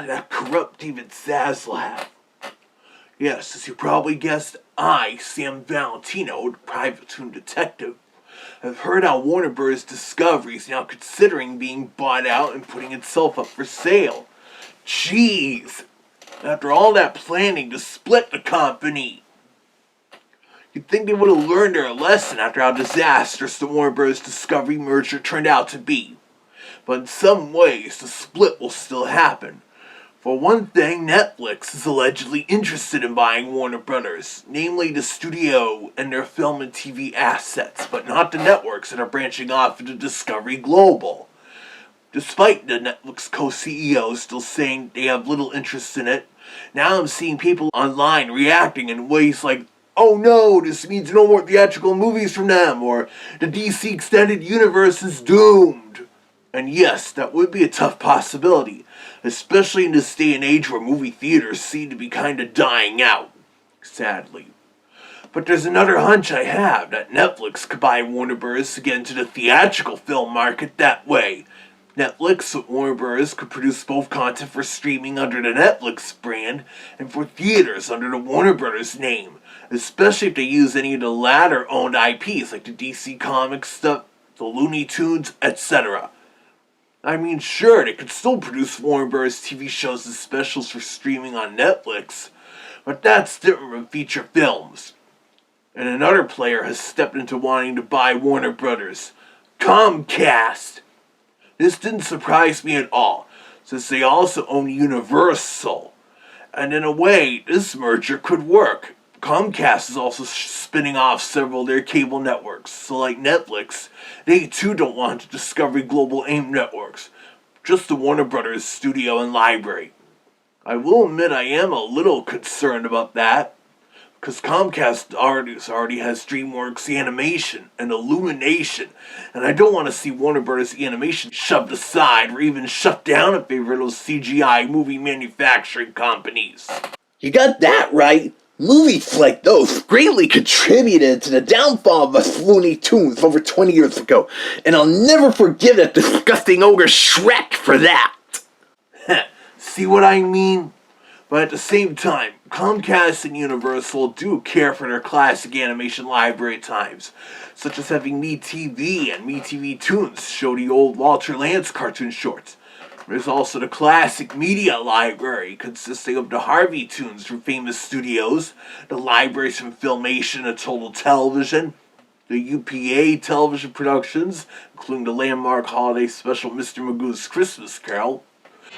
that corrupt David Zaslav. Yes, as you probably guessed, I, Sam Valentino, the private toon detective, have heard how Warner Bros. Discovery is now considering being bought out and putting itself up for sale. Jeez! After all that planning to split the company. You'd think they would have learned their lesson after how disastrous the Warner Bros. Discovery merger turned out to be. But in some ways, the split will still happen. For one thing, Netflix is allegedly interested in buying Warner Brothers, namely the studio and their film and TV assets, but not the networks that are branching off into Discovery Global. Despite the Netflix co-CEOs still saying they have little interest in it, now I'm seeing people online reacting in ways like, "Oh no, this means no more theatrical movies from them," or "the DC Extended Universe is doomed." And yes, that would be a tough possibility, especially in this day and age where movie theaters seem to be kinda dying out, sadly. But there's another hunch I have, that Netflix could buy Warner Bros. To get into the theatrical film market that way. Netflix and Warner Bros. Could produce both content for streaming under the Netflix brand and for theaters under the Warner Bros. Name, especially if they use any of the latter owned IPs like the DC Comics stuff, the Looney Tunes, etc. I mean, sure, they could still produce Warner Bros. TV shows and specials for streaming on Netflix, but that's different from feature films. And another player has stepped into wanting to buy Warner Bros. Comcast. This didn't surprise me at all, since they also own Universal. And in a way, this merger could work. Comcast is also spinning off several of their cable networks, so like Netflix, they too don't want to Discovery Global AIM networks, just the Warner Brothers studio and library. I will admit I am a little concerned about that, because Comcast already has DreamWorks Animation and Illumination, and I don't want to see Warner Brothers Animation shoved aside or even shut down in favor of those CGI movie manufacturing companies. You got that right. Movies like those greatly contributed to the downfall of us Looney Tunes over 20 years ago, and I'll never forgive that disgusting ogre Shrek for that. See what I mean? But at the same time, Comcast and Universal do care for their classic animation library at times, such as having MeTV and MeTV Toons show the old Walter Lantz cartoon shorts. There's also the classic media library, consisting of the Harvey Toons from famous studios, the libraries from Filmation and Total Television, the UPA television productions, including the landmark holiday special Mr. Magoo's Christmas Carol,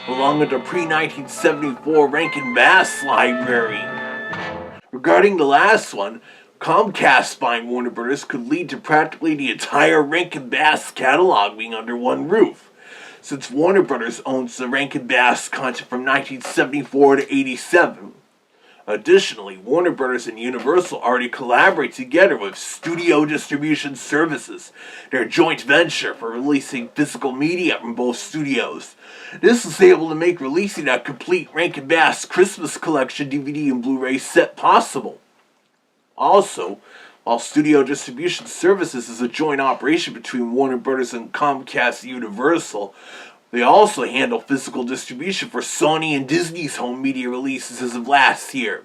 along with the pre-1974 Rankin Bass library. Regarding the last one, Comcast buying Warner Bros. Could lead to practically the entire Rankin Bass catalog being under one roof, since Warner Bros. Owns the Rankin Bass content from 1974 to 87. Additionally, Warner Bros. And Universal already collaborate together with Studio Distribution Services, their joint venture for releasing physical media from both studios. This is able to make releasing that complete Rankin Bass Christmas Collection DVD and Blu-ray set possible. Also, while Studio Distribution Services is a joint operation between Warner Bros. And Comcast Universal, they also handle physical distribution for Sony and Disney's home media releases as of last year.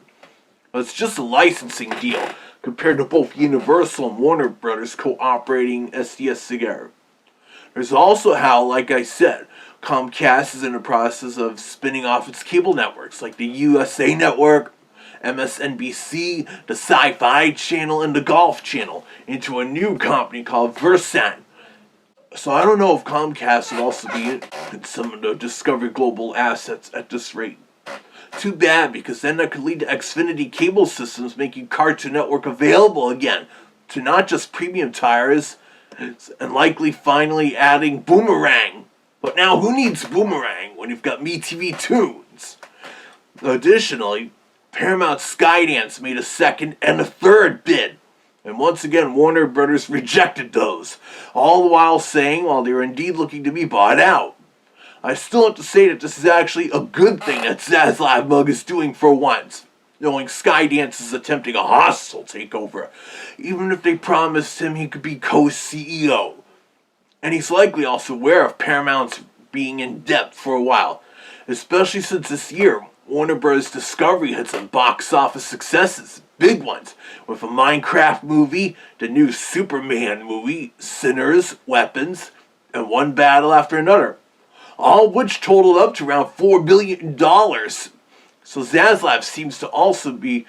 It's just a licensing deal, compared to both Universal and Warner Bros. Co-operating SDS together. There's also how, like I said, Comcast is in the process of spinning off its cable networks, like the USA Network, MSNBC, the Sci-Fi Channel, and the Golf Channel, into a new company called Versant. So I don't know if Comcast will also be in some of the Discovery Global assets at this rate. Too bad, because then that could lead to Xfinity cable systems making Cartoon Network available again to not just premium tires, and likely finally adding Boomerang. But now who needs Boomerang when you've got MeTV Toons? Additionally, Paramount Skydance made a second and a third bid. And once again, Warner Brothers rejected those, all the while saying, while they were indeed looking to be bought out. I still have to say that this is actually a good thing that Zaslav Mug is doing for once, knowing Skydance is attempting a hostile takeover, even if they promised him he could be co-CEO. And he's likely also aware of Paramount's being in debt for a while, especially since this year Warner Bros. Discovery had some box office successes, big ones, with a Minecraft movie, the new Superman movie, Sinners, Weapons, and One Battle After Another, all of which totaled up to around $4 billion. So Zaslav seems to also be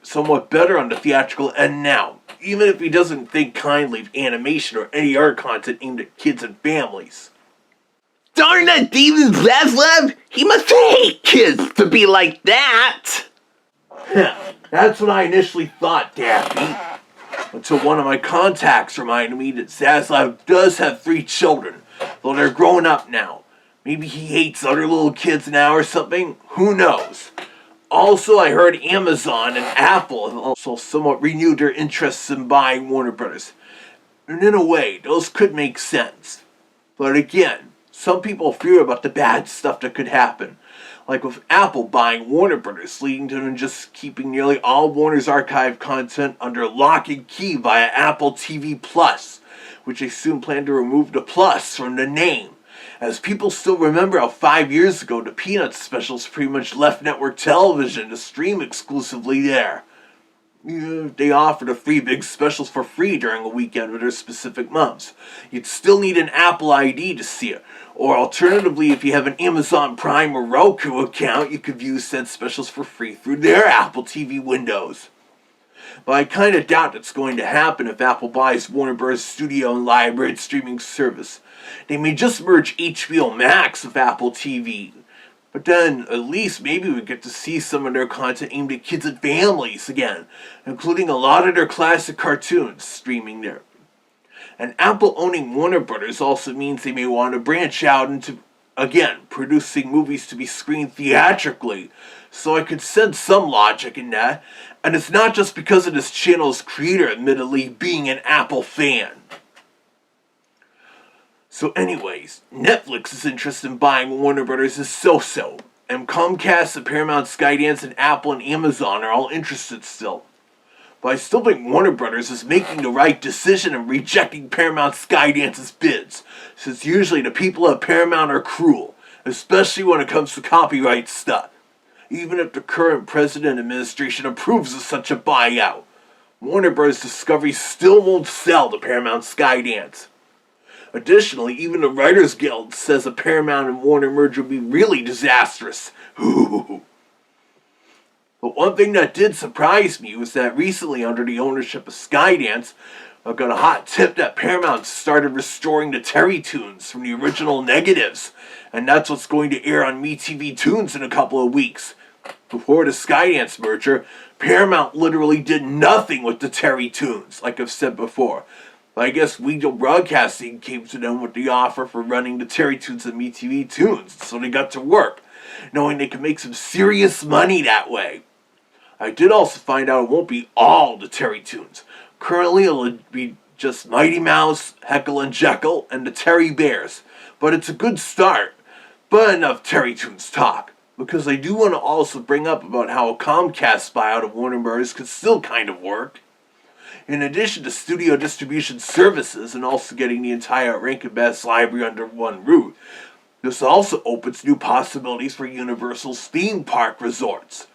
somewhat better on the theatrical end now, even if he doesn't think kindly of animation or any other content aimed at kids and families. Darn that demon Zaslav! He must hate kids to be like that! That's what I initially thought, Daffy. Until one of my contacts reminded me that Zaslav does have 3 children, though they're grown up now. Maybe he hates other little kids now or something? Who knows? Also, I heard Amazon and Apple have also somewhat renewed their interests in buying Warner Brothers. And in a way, those could make sense. But again, some people fear about the bad stuff that could happen. Like with Apple buying Warner Brothers, leading to them just keeping nearly all Warner's archive content under lock and key via Apple TV Plus, which they soon plan to remove the plus from the name. As people still remember how 5 years ago the Peanuts specials pretty much left network television to stream exclusively there. They offered the free big specials for free during a weekend with their specific months. You'd still need an Apple ID to see it. Or alternatively, if you have an Amazon Prime or Roku account, you could view said specials for free through their Apple TV windows. But I kind of doubt that's going to happen if Apple buys Warner Bros. Studio and library streaming service. They may just merge HBO Max with Apple TV. But then, at least maybe we get to see some of their content aimed at kids and families again, including a lot of their classic cartoons streaming there. And Apple owning Warner Brothers also means they may want to branch out into, again, producing movies to be screened theatrically. So I could sense some logic in that. And it's not just because of this channel's creator, admittedly, being an Apple fan. So anyways, Netflix's interest in buying Warner Brothers is so-so, and Comcast and Paramount, Skydance, and Apple and Amazon are all interested still. But I still think Warner Brothers is making the right decision in rejecting Paramount Skydance's bids, since usually the people at Paramount are cruel, especially when it comes to copyright stuff. Even if the current president administration approves of such a buyout, Warner Bros. Discovery still won't sell to Paramount Skydance. Additionally, even the Writers Guild says a Paramount and Warner merger would be really disastrous. But one thing that did surprise me was that recently, under the ownership of Skydance, I got a hot tip that Paramount started restoring the Terry Tunes from the original negatives, and that's what's going to air on MeTV Tunes in a couple of weeks. Before the Skydance merger, Paramount literally did nothing with the Terry Tunes, like I've said before. I guess Weagle Broadcasting came to them with the offer for running the Terry Tunes and MeTV Tunes, so they got to work, knowing they could make some serious money that way. I did also find out it won't be all the Terry Tunes. Currently it'll be just Mighty Mouse, Heckle and Jekyll, and the Terry Bears. But it's a good start. But enough Terry Tunes talk, because I do want to also bring up about how a Comcast buyout of Warner Bros. Could still kind of work. In addition to studio distribution services and also getting the entire Rankin Bass library under one roof, this also opens new possibilities for Universal's theme park resorts.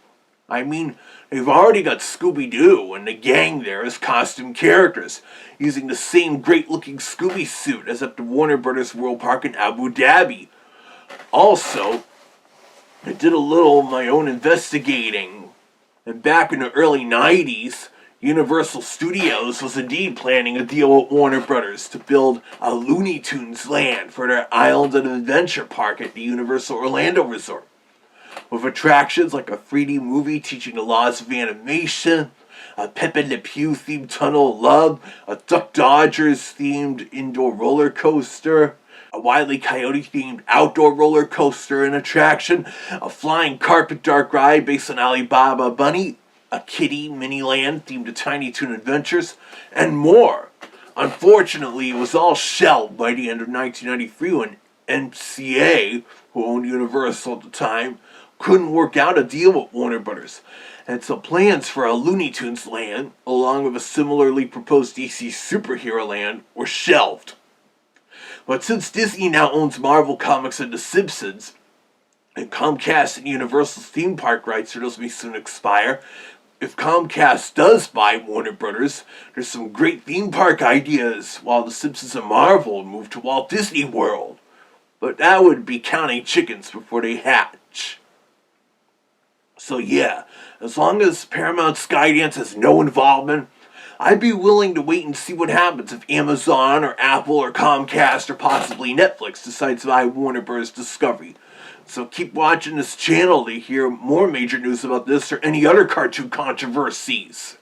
I mean, they've already got Scooby-Doo and the gang there as costume characters, using the same great-looking Scooby suit as at the Warner Brothers World Park in Abu Dhabi. Also, I did a little of my own investigating, and back in the early 90s, Universal Studios was indeed planning a deal with Warner Brothers to build a Looney Tunes land for their Island of Adventure park at the Universal Orlando Resort, with attractions like a 3D movie teaching the laws of animation, a Pepe Le Pew themed Tunnel of Love, a Duck Dodgers themed indoor roller coaster, a Wile E. Coyote themed outdoor roller coaster and attraction, a flying carpet dark ride based on Alibaba Bunny, a Kitty Miniland themed to Tiny Toon Adventures, and more. Unfortunately, it was all shelved by the end of 1993 when NCA, who owned Universal at the time, couldn't work out a deal with Warner Brothers. And so plans for a Looney Tunes land, along with a similarly proposed DC superhero land, were shelved. But since Disney now owns Marvel Comics and The Simpsons, And Comcast and Universal's theme park rights are supposed to be soon expire. If Comcast does buy Warner Brothers, there's some great theme park ideas while The Simpsons and Marvel move to Walt Disney World. But that would be counting chickens before they hatch. So yeah, as long as Paramount Skydance has no involvement, I'd be willing to wait and see what happens if Amazon or Apple or Comcast or possibly Netflix decides to buy Warner Bros. Discovery. So keep watching this channel to hear more major news about this or any other cartoon controversies.